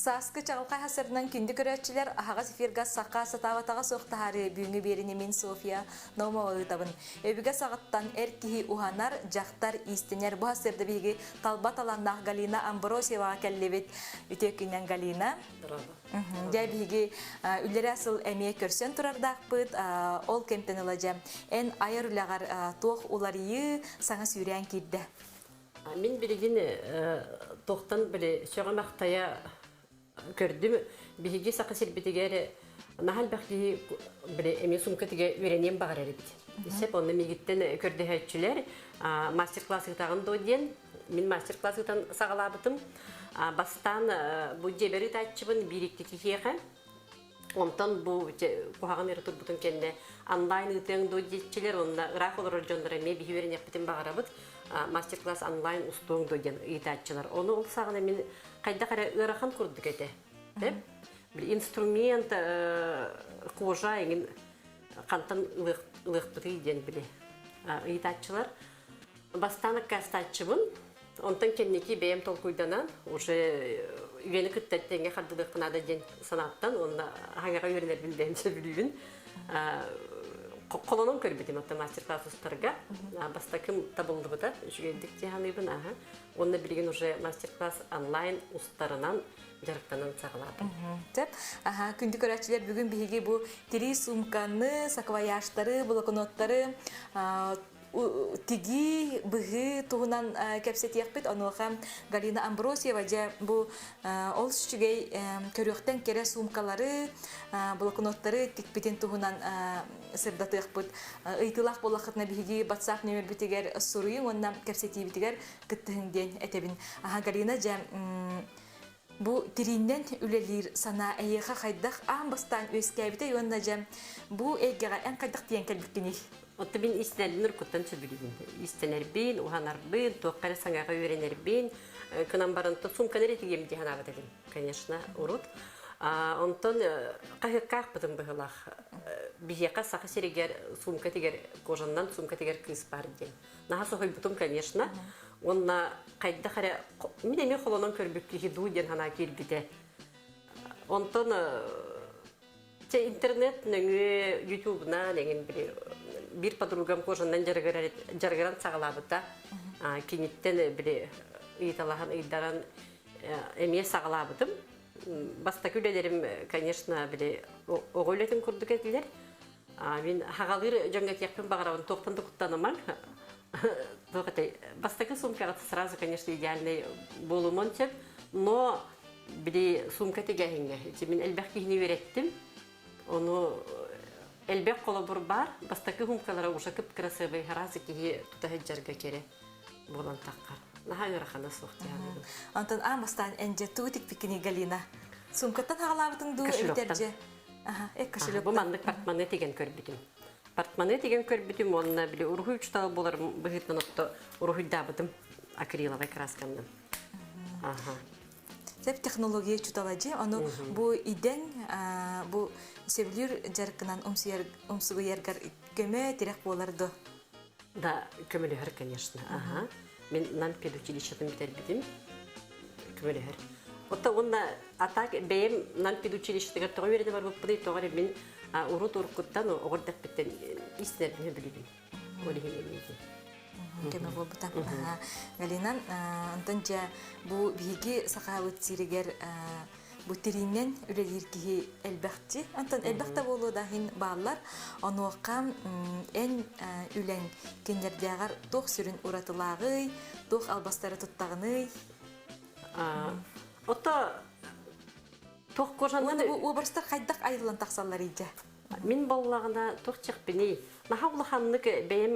Саскы чағылқай хасырынан күнді көрәтчілер ағағыз эфиргаз саққа сатаватаға соқтағары бүйіңі беріне мен София Нома ойытабын. Өбігі сағыттан әркіхи уханар, жақтар истенер бұ хасырды бейгі талбат аланнақ Галина Амбросиеваға кәллебет үтекінен Галина. Жай бейгі үлері асыл әмей көрсен тұрардақ бұд, ол кемтен ұлажам. Ән айыр үләғар тоқ оларыйы саңа сүйрен кейді. Мен білген тоқтан біле шоға мақтая көрдім. Бігі сақы сербетігері нағал бәқлі біле әме сұмкетіге үйренем бағар әребет. Сеп оны мегіттен көрді әйтшілер мастер-класс ұтағын дойден. Мен мастер-класс ұтан сағалабытым. Бастан бұл жебері тәтшібін бірікті кекеға. Онтан бұл қоғаған әрі тұрбытын кәнде онлайн ұтың дойдетшілер, онына ұрақ олар жондыр әме бігі өрен әппетін бағарабыт. Мастер-класс онлайн ұстуың дойден ұйтатшылар. Оны ол сағына мен қайда қара ұрақан көрдік әді. Инструмент қожа еңін қантан ұлықпыты еден біле ұйтатшылар. Бастаны кәстатшыбын. Онтан кеннеки бәйім толкуйданан, уже үйені күттәттенге қардылыққынады ден санаттан, онына хаңаға үйренер білдәмсі білуін. Қолының көрбетім атта мастер-класс ұстарға. Баста кім табылды бұда, жүгелдік дегенлейбін. Онына білген уже мастер-класс онлайн ұстарынан жарықтанан сағылады. Күнді көрәтшілер бүгін бейге бұл тери сумканы, сакваяштары, блокноттары, тиги быгы тугунан кепсет яқпет, онуға Галина Амбросиева жа бұл ол сүчігей көріқтен кере сумкалары, блокноттары тикпетен тугунан сырдаты яқпет. Ыйтылақ болақытына бейге батсақ нөмір бітігер сұруың, оннан кепсеті бітігер күттігінден әтебін. Галина жа бұл териннен үлелер сана әйеға қайдақ аң бастан өскәбіті, онна жа бұл әйгеға ән қайдақ дейін кәлбіткені. Отты мен истенер көттен сөбілігін. Истенер бейін, ұғанар бейін, тоққары саңаға үйренер бейін. Күнан барынты сумканер етігем дейін абад едім, конечно, ұрут. Онтон қағыққақ бұдың бұғылақ. Бейеқа сақы серегер сумка тегер кожаннан сумка тегер кыз бар дейін. Наға соғай бұтым, конечно. Онна қайда қара, мен әме қолынан көрбіккеге ду ден хана келбіде. Онтон интернет нөңі YouTube-на нәңін бір подругам кожаннан жарғаран сағалабыда. Кенеттен бір ұйталаған ұйдаран әме сағалабыдым. Баста күлелерім, конечно, бір оғылетін күрдік әділер. Мен хағалыр жөңгет яқпен бағарауын тоқтанды құттанымал. Бастакы сумкаға сразу, конечно, идеальный болумон теп, но бір сумка тегәхінге. Мен әлбәқ кейіне вереттім. Оны әлбәқ қолы бұр бар, бастакы сумкалары ұша күп красивый, харазы кейі тұтағы жарға кере болан таққар. Наға өрақаны соқты яғыдым. Антон, бастан әнже тұғытик пекіне Галина. Сумкаттан хағалабытың ду өтерже? Кашылықтан. Бұл мандық партманы теген көрбітім. Партманы теген көрбітім, онына біле ұрғый ұчталы болар бұғытнан отты ұрғый дабыдым акриловай краскандан. Сәп технология чуталаджи, оны бұл иден, бұл севлюр жарқынан умсығы ергар көмі терек боларды? Да, көмілігір, конечно. Мен нан педучилищетін бітер бітім, көмілігір. Отта онда атак бәйім нан педучилищетігер тұға береді бар бұппыдай тоғары мен ұрут ұрқыттан оғырдақ біттен истінердіне білігін. Олеген емейді. Көмі бұл бұтам. Галинан, антон жа бұл бейге сақауыт сирегер бұттерінен үлелер кейі әлбәқті. Антон әлбәқті болу дағын бағылар. Оны оқам ән үлән кендердеғар тоқ сүрін ұратылағы, тоқ албастары тұттағыны. Отта тоқ қожанын... Обарыстар қайдақ айылан тақсалар ейді? Мен балылағына тоқ чеқпіне. Наға ұлықанлық бәйім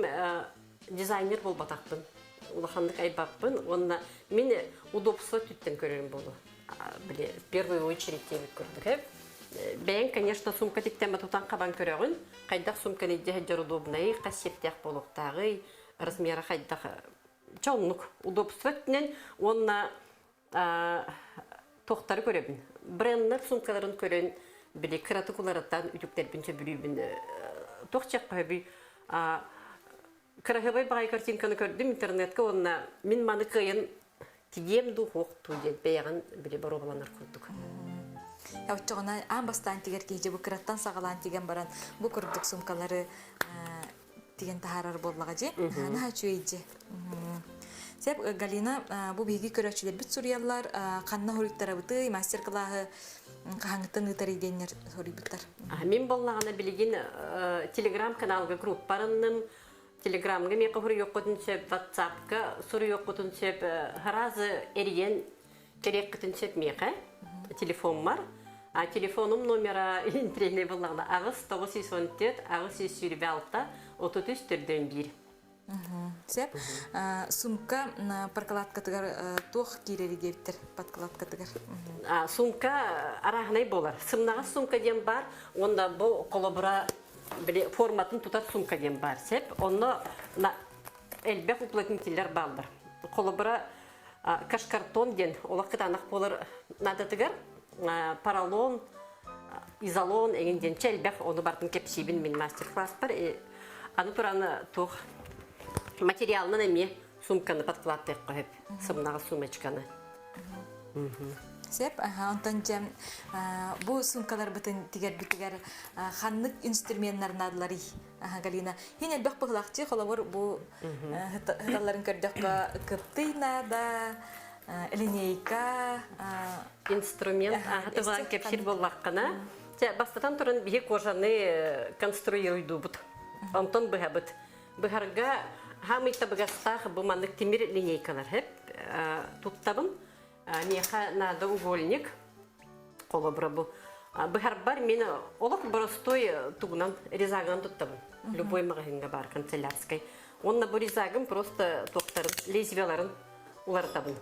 дизайнер бол батақпын. Ұлықанлық айбақпын. Онына мен удобство түттен көрерім болу. Первый очередь темік көрдік. Бәйін, конечно, сумка тектен батутан қабан көрігін. Қайдақ сумканы дегеджер удобнай, қасептеқ болуқтағы, размері қайдақ чоңлық удобство түттен. Онына тоқтары көребін. Бренднер сумкаларын көрін, біле кратыкулараттан үтіктер бінче білуібін. Тоқчақ қойбі. Крахыбай бағай картинканы көрдім интернетке, онына мен маны қиын тегем ду хоқту дед бәйіған біле бару баланар көрдік. Я отчогона ан бастан тигер кийже бу кыраттан сагалан тиген баран бу курдук сумкалары тиген тахарар боллага же. Наха чуйже. Сеп Галина бу биги көрөчүлөр бүт сурьяллар канна хориктарабыты мастер-классы кахаңыттан ытары денер хорибыттар. Мен боллагана билигин телеграм каналга группарынным телеграмга мен кохур йоккотунчеп WhatsAppка суру йоккотунчеп харазы эриен керек кытынчеп меха телефон бар. А телефонум номера интернет боллагана агыс 914 агыс 126 33 1. Сеп сумка паркалаткатыгар тох кирери дептер подкалаткатыгар. Сумка арахнай болар. Сымнага сумка дем бар, онда бу колобура форматын тутар сумка дем бар. Сеп онно элбек уплотнительлер балдар. Колобура кашкартон ден олакытанак болар надатыгар поролон, изолон еген ден челбек оны бартын кепсибин мен мастер-класс бар. Аны тураны тох материалны эме сумканы подкладтай коюп, сымнага сумочканы. Сеп, онтон жем бу сумкалар бытын тигер ханнык инструменттар надылары. Галина, хин элбек быгылакчы холовор бу хыталларын көрдөккө кыптыйна да линейка инструмент атыган кепсир боллаккана. Бастатан туран бие кожаны конструируйду бут. Онтон быгабыт. Быгарга хамыйта быгастах бу мандык темир линейкалар хеп туттабын. Меха надо угольник. Колобра бу. Быгарбар мен олак простой тугунан резаган туттабын. Любой магазинга бар канцелярской. Онна бу резагын просто токтарын, лезвияларын улартабын.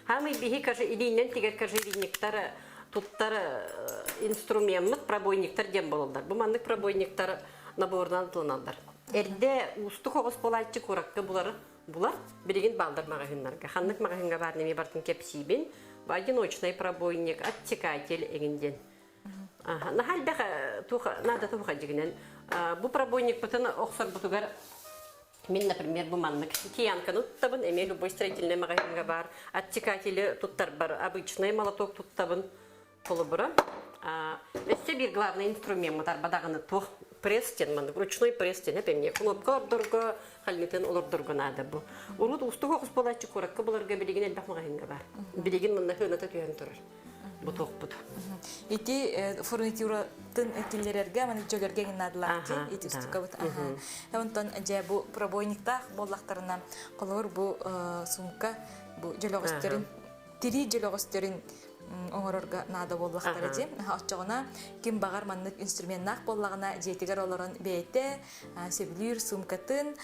Хамый бихи каже илинен тигер каже илинектар туттар инструмент пробойниктар дем болалдар. Бу мандык пробойниктар набордан тылынандар. Эрде усты когос болайчы куракка булар билеген балдар магазиннарга. Ханнык магазинга бар неме бартын кепсибин, одиночный пробойник, оттекатель эгенден. Нахалбеха туха надо туха дигенен. Бу пробойник бутын оксор бутугар мен, например, бу мандык киянканы туттабын, эме любой строительный магазинга бар, оттекатели туттар бар, обычный молоток туттабын колобура. Өссе бир главный инструмент мутар бадаганы тух пресстен, ручной пресстен, например, кнопка ордорго, халмитен олордорго надо бу. Урут устуга кус болачы куракка буларга билеген элбак магазинга бар. Билеген мында хөнөтө түйөн турар. Бу тух бут. Ити фурнитуратын этилерерге, маны жөгөрге надыларчы, ити устуга бут. Онтон же бу пробойниктах боллактарына колор бу сумка, бу жөлөгөстөрүн, тири жөлөгөстөрүн оңорорга нада боллактары же. Ачыгына ким багар маннык инструментнак боллагына жетигер олорон бейте, себилир сумкатын,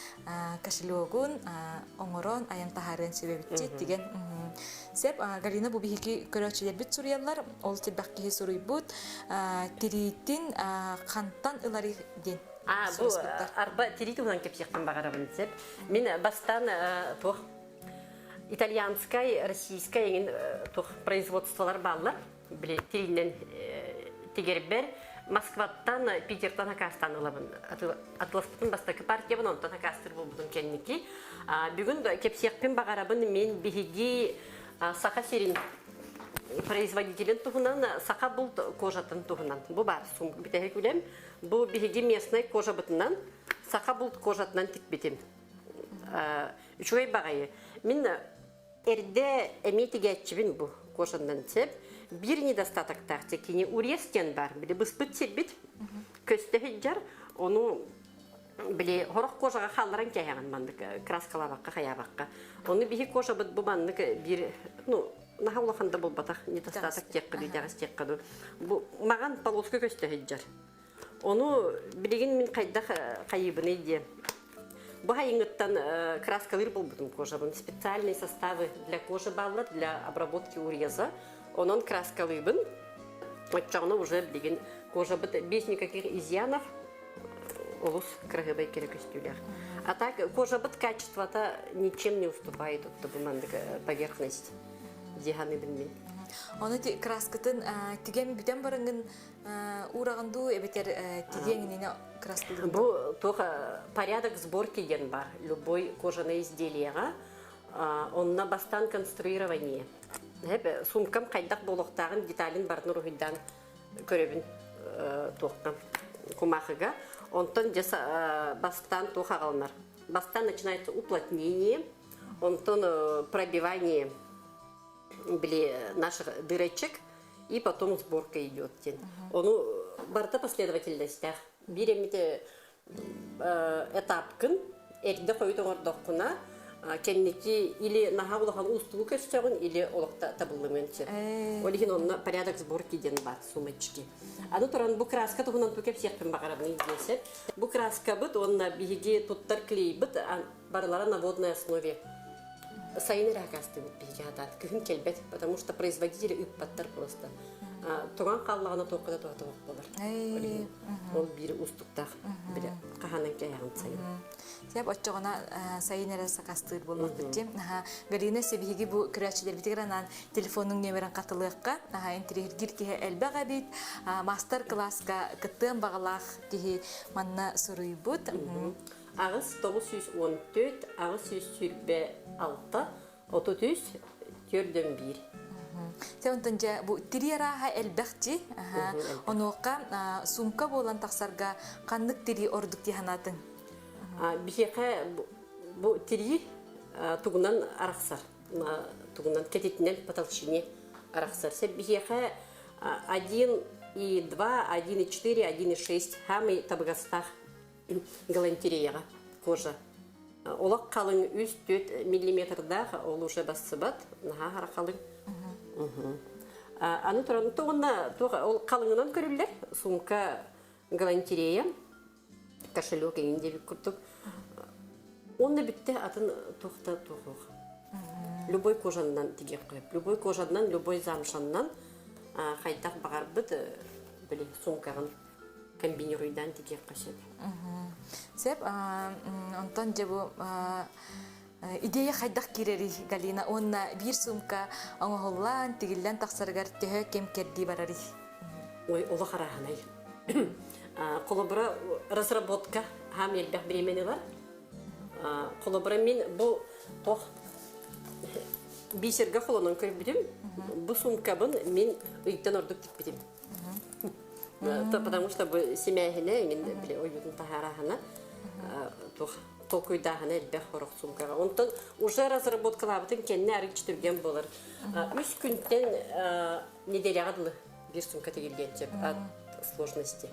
кошелегун, оңорон аян тахарын себебитчи деген. Сеп Галина бу бихики көрөчүлөр бүт сурьялар, ол тилбакки суруйбут, тиритин кантан ылары ден. Бу арба тиритунан кепсектен багарабын сеп. Мен бастан тох итальянская, российская производстволар баллар, тиринен тигербер, Москваттан, Питертан Хакастан алабын. Атластын бастакы партия бун онтан Хакастыр болбудун кенники. Бүгүн кепсекпен багарабын мен бихиги сака серин производителен тугунан сака бул кожатын тугунан. Бу бар сум битеге күлем. Бу бихиги местный кожа бутунан сака бул кожатынан тикбитим. Үчөй багайы. Мен эрде эметигетчибин бу кожандан сеп. Бир недостаток тахте кини урестен бар. Биле быспыт себит. Көстехиджар ону биле хорок кожага халларан кайган мандык краскалабакка хаябакка. Ону бихи кожа бут бу мандык бир, нахаулаханда болбатак недостаток теккаду дагыс теккаду. Бу маган полоска көстехиджар. Ону билеген мен кайда кайыбыны ди. Бу хайынгыттан краскалыр болбутун кожабын. Специальные составы для кожи баллар, для обработки уреза. Онон краскалыбын. Отчагына уже билеген кожабыт без никаких изъянов. Олус крагыбай керек үстүлер. А так кожабыт качество-то ничем не уступает от поверхности. Диганы билмей. Оны краскатын тиген бүтен барыңын урагынду эбетер тигенине краскалыбын. Бу тоха порядок сборки ген бар. Любой кожаное изделие, он на бастан конструирование. Hep сумкам кайдак болохтагын деталин барын рухидан көрөбүн тоққан кумахыга. Онтон бастан тухагалнар. Бастан начинается уплотнение, онтон пробивание наших дырочек, и потом сборка идет. Он барда последовательностях. Беремите этапкын, эрде койдоңор докуна, кенники или нахаулахан устугу көстөгүн, или олокта табылымын. Олихин онна порядок сборки ден бар, сумочки. Аны туран бу краска тугунан тукеп сиякпен багарабын излесеп. Бу краска быт, онна биги туттар клей быт, барлара на водной основе. Сайын ракасты быт биги атат, күн келбет, потому что производители ыппаттар просто. Туган қаллағына тоқыда тоғатуық болар. Ол бері устуқтақ, бірі қағанын кәйіғын сайын. Сәп отчоғына сайын әрі сақастығыр болмақ бітте. Гарина себеге бұл күрәтшілер бітігіранан телефонның нөмерін қатылыққа, интерегір кеге әлбәға бет, мастер-класска күттіғын бағалақ кеге манна сұруй бұд. Ағыз 914, ағыз 126, 33, 4-1. Сәвантан жа бұл тирияраға әлбәқчі, онуаққа сумка болан тақсарға қанлық тири ордық дейханатын? Бихеқа бұл тири тұғынан арақсар, тұғынан кәтетінен потолщине арақсар. Бихеқа 1,2, 1,4, 1,6 хамы табығастақ галантерияға кожа. Олақ қалың 3-4 миллиметрдағы ол уже бассыбат, наға арақалың. Аны тұраны тоғына қалыңынан көрілер, сумка галантерея, кошелек еңінде бік күрттік. Оны бітті атын тоқта тоқуқ. Любой кожанынан тегек қойып, любой кожанынан, любой замшанынан қайтақ бағар бұд сумкағын комбинируйдан тегек қашып. Сәп, онтан же бұл идея хайдақ керері, Галина, онна бір сумка оңғоллан, тегіллән тақсарғар төхі кем керді барары. Ой, олы қарағанай. Қолыбыра разработка, хам елбәқ біремені бар. Қолыбыра мен бұл тоқ бейсерге қолынан көріп бідім. Бұл сумкабын мен үйттен ордық тік бідім. Потому что бұл семьяхіне, мен ойудың тахарахына толкуйдағына әлбәқ қорық сумкаға. Онтан уже разработкалабытын кенне әрі четірген болар. 3 күнттен неделяғадылы бір сумка тегілген жеп от сложности.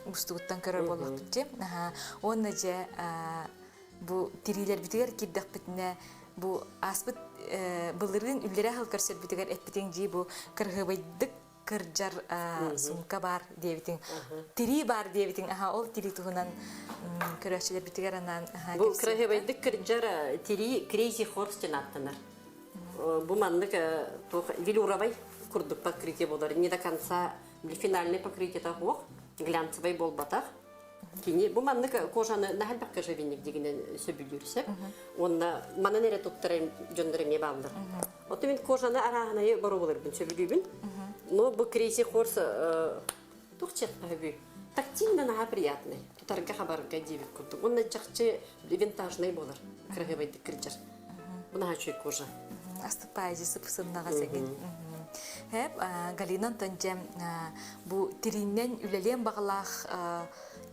Устуғыттан көрір болық бітте. Онна же бұл тирилер бітігер кирдақ бітіне бұл аспыт бұлырын үллері ақыл көрсер бітігер әтпітен жей бұл кірғыбайдық кыржар сумка бар дебитин, тири бар дебитин, ол тири тугунан көрөчүлөр битигер анан. Бу кыргыбайдык кыржар тири Crazy Horse ден аттанар. Бу мандык велюровый курдук покрытие болар. Не до конца финальный покрытие тагох, глянцевый болбатах. Кини бу мандык кожаны нахалбак кежевинник дегенен сөбүлүрсеп, онда мана нере туттарым жөндөрүм не балдыр. Ото мен кожаны арагына бару болорбун сөбүлүбүн. Но bu Crazy Horse тухчат паби. Тактильно на приятный. Тутарга хабарга дивик курдук. Он начакчы винтажный болар. Кыргыбайдык кыржар. Буна чуй кожа. Астыпайжы сыпсыннага сеген. Хеп Галинан танжем бу тиринен үлелен багалах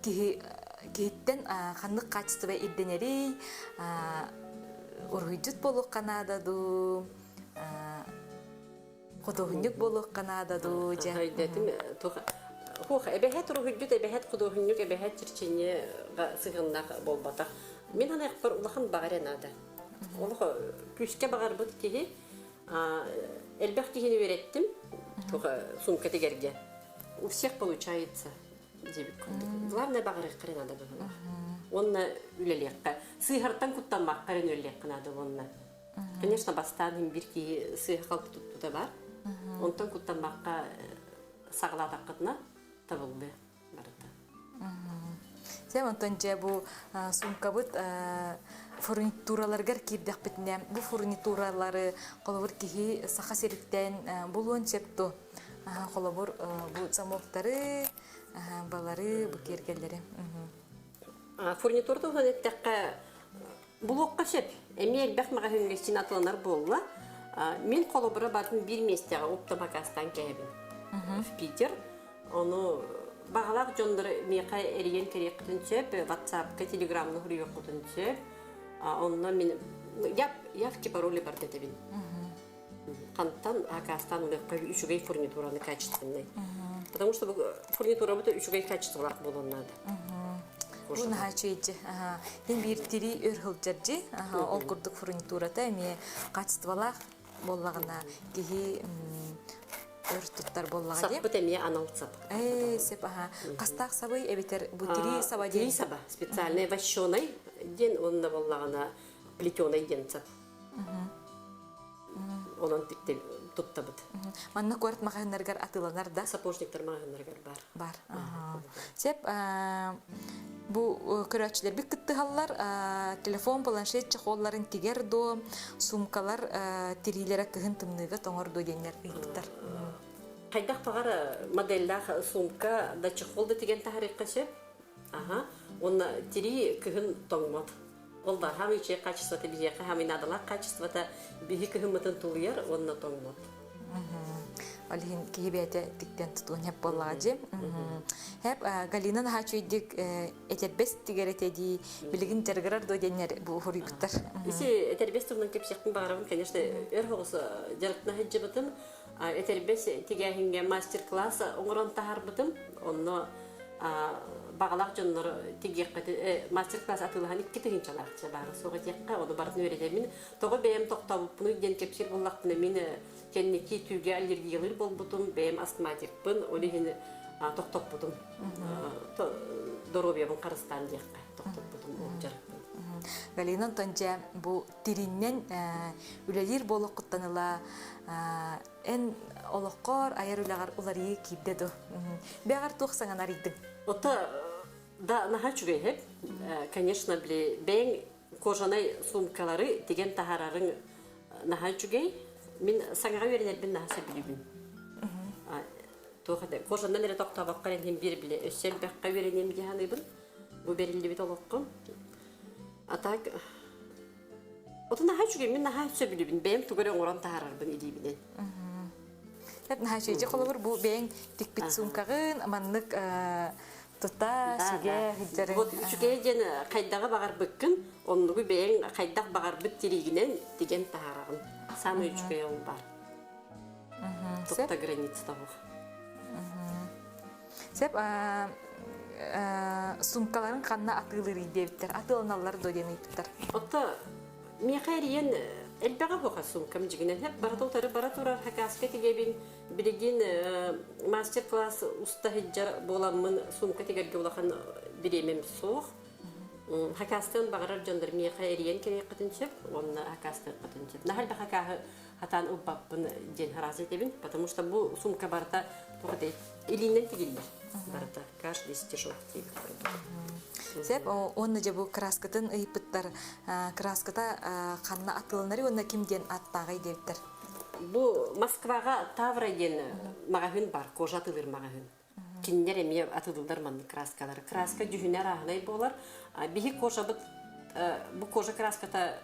кихиттен ханнык качество ирденери ургуйжут болук канададу Кудохунюк болук канададу же. Хайдетим Хух, эбехет рухуджут, эбехет кудохунюк, эбехет чирчене сыгыннак болбатак. Мен ана якпар улахан багаре нада. Олох күшке багар бут киги элбек кигини береттим. Туга сумка тегерге. У всех получается. Главное багары кырын ада бу. Онна үлелекка. Сыйхартан куттанмак кырын үлелекка нада онна. Конечно, бастан бирки сыйхалт туттуда бар. Онтан куттанмакка саглата кытна табылды барыта. Сен онтан же бу сумка бут фурнитураларгар кирдек битне. Бу фурнитуралары колобур кихи саха сериктен булуон чепту. Колобур бу замоктары, балары, бу кергеллери. Фурнитурду гонеттекка блокка шеп. Эми элбек магазинге синатланар болла. Мен қолыбыра бардым бір местеға оптомакастан кәйбін. В Питер. Оны бағалақ жондыры меқа әрген керек құтын сөп, WhatsApp-ка, Telegram-ны хүріге құтын сөп. Онына мен явки пароли бар дедебін. Қанттан акастан үшігей фурнитураны качественный. Потому что фурнитура бұты үшігей качестволақ болуынады. Бұл нәхачуйджі. Мен бір тiri өрхілджерджі. Ол күрдік фурнитурата әме качестволақ боллағына кейі өртіттар боллаға деп. Саппыт әме анал сап. Сеп, қастақ сабай әбетер бұл тiri саба ден? Тiri саба. Специальный ващеный ден, онында боллағына плетеный ден сап. Онан тікте тұтта бұд. Манна көрт мағанарғар атыланар да? Сапожниктар мағанарғар бар. Бар. Сеп, бұл көрәтшілер бік күтті халлар, телефон, планшет, чақолларын тигер до, сумкалар тирилері кігін тымныға тоңыр до денер ұйықтар. Қайдақ бағар модельдақ сумка да чақолды теген тағарыққа сеп, оны тири кігін тоңмад. Ол бар, хамы içe качествоты бізеқі, хамы надалақ качествоты бігі кігімітін тұлыяр, онына тоңмад. Олеген кейбеті тіктен тұтуын хеп болағады. Хеп Галина нахачуйдік әтербес тігеретеді білігін жарғырар дойденер бұл хұрыйгіттар. Isi әтербес тұрынан кепсектің бағарабын, конечно, өр хоғысы жарықтына хеджі бұтым, әтербес тігәхінге мастер-класс оңыран тахар бұтым, оны бағалақ жонлар мастер-класс атылыған ikki тігін çalақча бағы. Соға текқа оны бардың өретемін. Тоғы бәйім тоқтабып бұны ден кепсер боллақтыны мені кеннеки түйге аллергиялыр бол бұтым, бәйім астматикпын, оны хені тоқтап бұтым. Доробиябын қарыстан декқа тоқтап бұтым, ол жарықпын. Галина Тонжа бұл тириннен үлелер болу құттаныла ән олыққор, айар үлағар олары кейбдеді. Бәғар тоқсаңан аридың? Ота да наха чугай хеп, конечно, бәйін кожанай сумкалары деген тахарарын наха чугай, мен саңаға веренербін наха сөбілібін. Кожандан әрі тоқтабақ қарен бір біле өссел бәққа веренем дегенібін, бұл берілді бет олыққым. Атак, ота наха чугай, мен наха сөбілібін, бәйім түгірі оңыран тахарарбын едейбінен. Наха чугай қолы бұл бәйін текпет сумкағын, аманлық тұта, сүйге, хиджары. Вот үшіге ден қайдағы бағар бүккін, онығы бәйін қайдақ бағар бүт терегінен деген тахарағын. Самы үшіге ол бар. Тұтта граница табық. Сеп, сумкаларын қанна атылыр идебіттер, атылыналар дойден ұйыптар. Отта, меқайриен әлбәға хоға сумкам жігінен хеп, баратултары баратурар хакаска тегебін, білеген мастер-класс уста хиджар боламын сумка тегерге олақан біремем соқ. Хакастан бағарар жандар меқайриен керек қытыншып, онына хакастан қытыншып. Нахал ба хакағы хатан ұббаппын ден хараз етебін, потому что бұл сумка барата тоғыдай илинен тегелер. Барата каждый стежок тегіп. Сеп, онны же бұл краскатын ұйыпыттар, краската қанна атылынары, онна кімден аттағай дептір? Бұл Москваға Тавра ден мағағын бар, кожа атылыр мағағын. Кеннер әме атылылдар манны краскалары. Краска жүхінер ағынай болар. Бігі кожа бұд, бұл кожа краската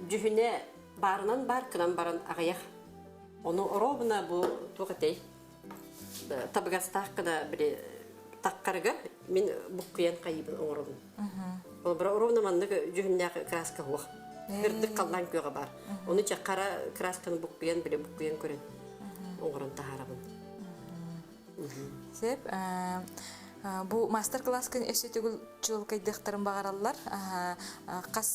жүхіне барынан бар, кынан баран ағаяқ. Оны оробына бұл тоғытай. Табығастақ қына біле таққарыға мен бұққиян қайыбын оңырығын. Ол бір оровна манны жүхіннәқ краска хуақ. Үрдік қалдан көға бар. Оны жа қара красканы бұққиян біле бұққиян көрін. Оңырын тахарабын. Сеп, бұл мастер-класс күн өсі түгіл жол қайдықтарын бағаралар. Қас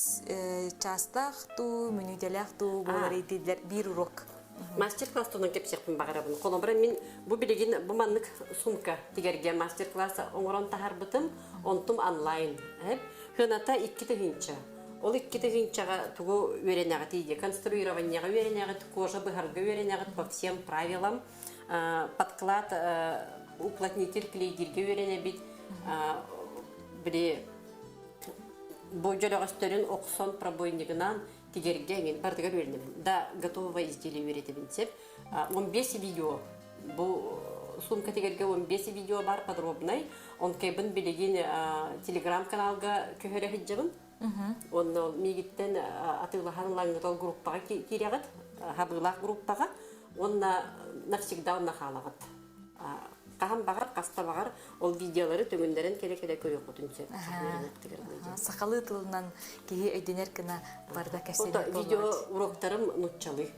частақ ту, мүнүделяқ ту болар етеділер бір урок. Мастер-класс тұнан кепсекпін бағарабын. Қолымбыра мен бұл білеген бұл маннық сумка тегерге мастер-класс оңырын тахар бұтым, онтым онлайн. Хыната 2 тігінші. Ол 2 тігіншіға тұғы өренеға тейде. Конструированияға өренеға, кожа бұхарға өренеға по всем правилам. Подклад, уплотнитель клейдерге өрене бит. Біле бұл жолағыстырын оқсон пробойнигынан тегерген бардығар өренем. Да, готового изделия өретебін сеп. 15 видео. Бұл сумка тегерге 15 видео бар подробный. Он кәбін білеген телеграм-каналға көхері хиджабын. Он мегіттен атылығын лаңғытал группаға кереғыд. хабылах группага, онна навсегда онна халагат. Кахам багар, каста багар, ол видеолары төмөндөрөн келе-келе көрүп отунча. Сакалы тылынан кии өйдөнер кына барда кәсене Ота видео уроктарым нутчалы.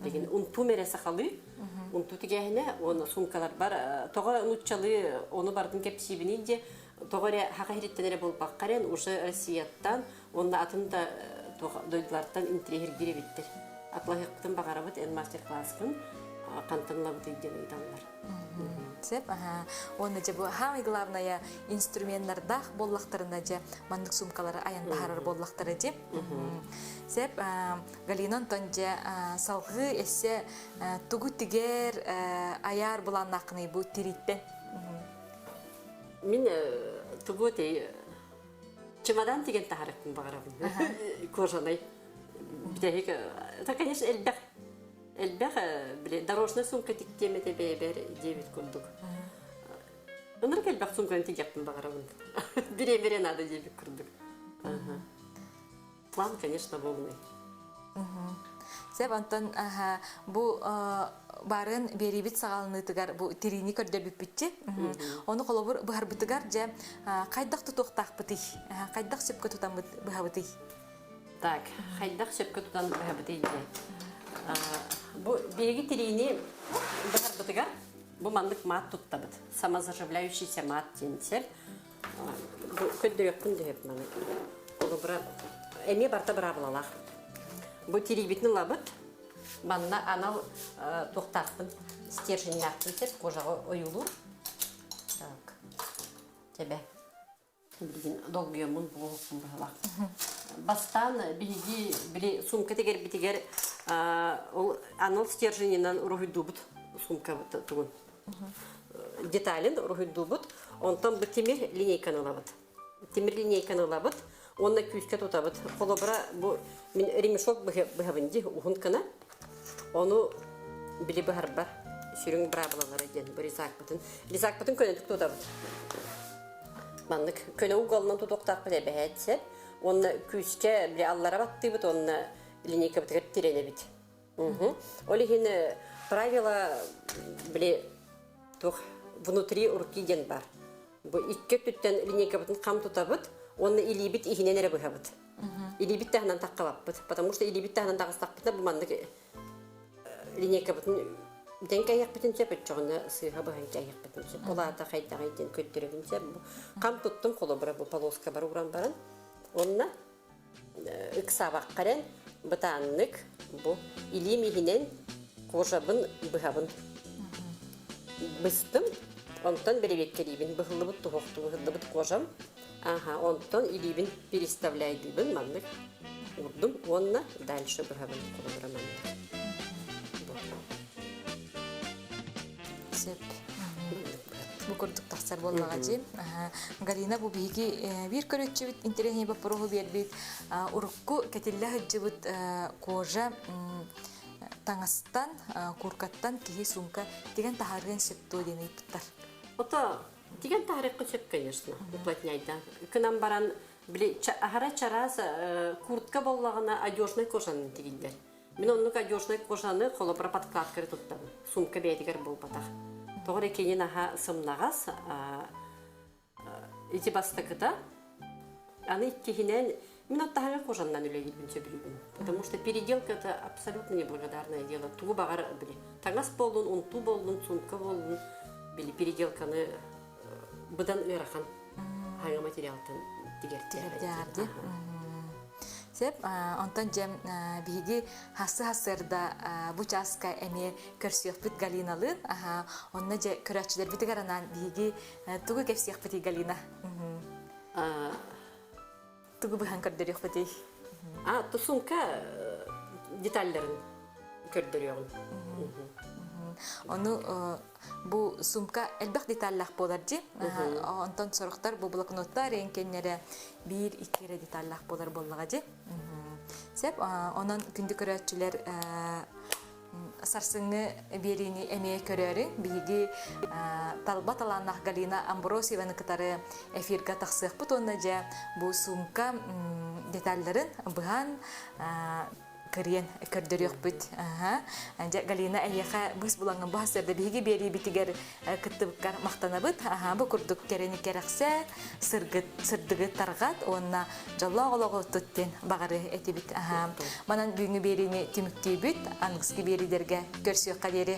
Деген унту мере сакалы, унту тигәһенә, оны сумкалар бар, тога нутчалы, оны бардын кепсибини де, тогоре хакыйреттенере болуп баккарен, уже Россияттан, онда атында дойдлардан интригер гиребиттер. Атлахыктан багарабыт эн мастер-классын, кантанлабыт иден ыйданлар. Сеп, оны же бу самый главное инструменттардах боллактарында же мандык сумкалары аян бахарар боллактары же. Сеп, Галинон тонже салгы эссе тугу тигер аяр буланнакны бу тириттен. Мин тугу те чемодан деген тахарыктын багарабын. Кожаный. Битек, это, конечно, элбэх, дорожная сумка тиктемете бейбер 9 курдук. Онар элбэх сумканы тигяптын багарабын. Бире-бире надо 9 курдук. План, конечно, полный. Сеп, Антон, бу барын берибит сагалыны тыгар, бу тирини көрдөр бүппүтчи. Оны колобур быхарбытыгар же кайдак тутуктак бытый, кайдак сөпкө тутан быхабытый. Так, хайдак сөпкө тутан быхабытый де. Бу береги тирини быхарбытыгар, бу мандык мат туттабыт. Самозаживляющийся мат тенсер. Бу көддөйөк күндө хеп маны. Колобура эме барта бырабылалах. Бу тирибитни лабыт. Манна анал тоқтақпын, стержень нақтын сеп, кожаға ойылу. Так, тебе. Білген долгүйемін бұлғықпын бұғылақ. Бастан білі сумка тегер бітегер анал стерженінен ұрғыду бұд сумка тұғын. Деталін ұрғыду бұд. Онтан бұл темір линейканы лабыд. Темір линейканы лабыд. Онна күйіске тұтабыд. Қолыбыра бұл мен ремешок бұғабынды ұғынкана. Onu bile bahar bar, sürün brablalar eden, bu rizak batın köne tuttu da. Manlık köne ugalından tutuktak bile behetse, onu küske bile allara battı bit, onu lineyka bitkar tirene bit. Öyle yine правила bile tuh внутри урки den bar. Bu iki tütten lineyka bitin kam tutabıt, onu ilibit ihinenere buhabıt. İlibit tahnan takkabıt, потому что ilibit tahnan takastakbıtna bu manlık линейка бутун деньги аяк битинче бечогуна сыйга баганча аяк битинче олата кайта кайтен көттөрөгүнче кам туттум коло бара бу полоска бар уран баран онна ыксабак карен бытаннык бу илимихинен кожабын быхабын быстым онтон беребеккерибин быхылыбыт тухокту быхылыбыт кожам онтон илибин переставляйдыбын маннык урдум онна дальше быхабын коло бара маннык Bu kurduk taksar bolmagacı. Galina bu bigi bir körütçü bit interehni baparohu bir bit urukku ketilla hıcıbıt koja tangastan kurkattan kihi sumka digen tahargen septo deni iptar. Ото диген тарихы сөп, конечно, уплотняйда. К нам баран били ахара чарас куртка боллагына одежный кожаны дигендер. Мен оннук одежный кожаны холопра подкладкары туттам. Сумка бедигер бол батах. Тогре кенен аха сымнагас ити бастакыта. Аны иттихинен мен оттахага кожаннан үлегит бинче билибин. Потому что переделка это абсолютно неблагодарное дело. Тугу багар били. Таңас болдун, унту болдун, сумка болдун. Били переделканы быдан ырахан. Ханга материалтан тигерти. Сеп, онтон жем биги хасы-хасырда бу часка эме көрсөк бит Галиналын, онна же көрөчүлөр битигаранан биги тугу кепсек бити Галина. Тугу быхан көрдөрөк бити. Тусумка детальдерин көрдөрөм. Onu bu sumka elbette detaylar bolardı. Ondan soruqlar bu bloknotlar renkenlere 1-2 detaylar bolar bollagadı. Sep onun gündük öğretçiler sarsını birini emeğe köreri bigi talbat alanah Galina Ambrosiyeva'nın kıtarı efirga taksıq butonlaca bu sumka detayların bıhan кырыен көрдөрүк бүт. Анжа Галина Әлиха быз булаңын басырды биги бери битигер кыттыбыккар мактанабыт. Бу курдук керени керексе сырдыгы таргат онна жаллагылыгы туттен багары этибит. Манан бүгүнгү берини тимиктибит ангыски беридерге көрсөк кадери.